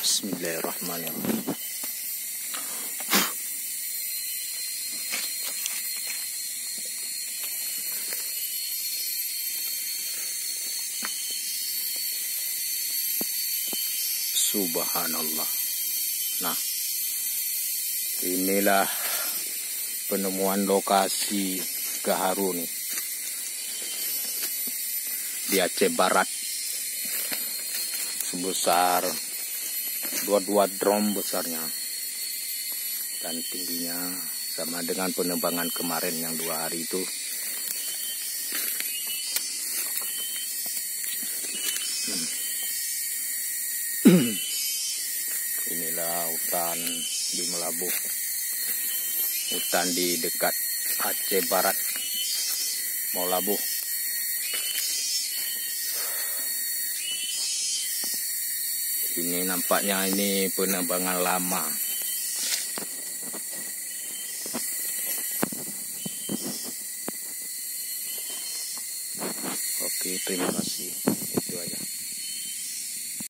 Bismillahirrahmanirrahim. Subhanallah. Nah, inilah penemuan lokasi gaharu nih di Aceh Barat, sebesar 22 drum besarnya dan tingginya sama dengan penerbangan kemarin yang 2 hari itu. Inilah hutan di Melabuh, hutan di dekat Aceh Barat, Melabuh. Ini nampaknya ini penerbangan lama. Oke, terima kasih. Itu aja.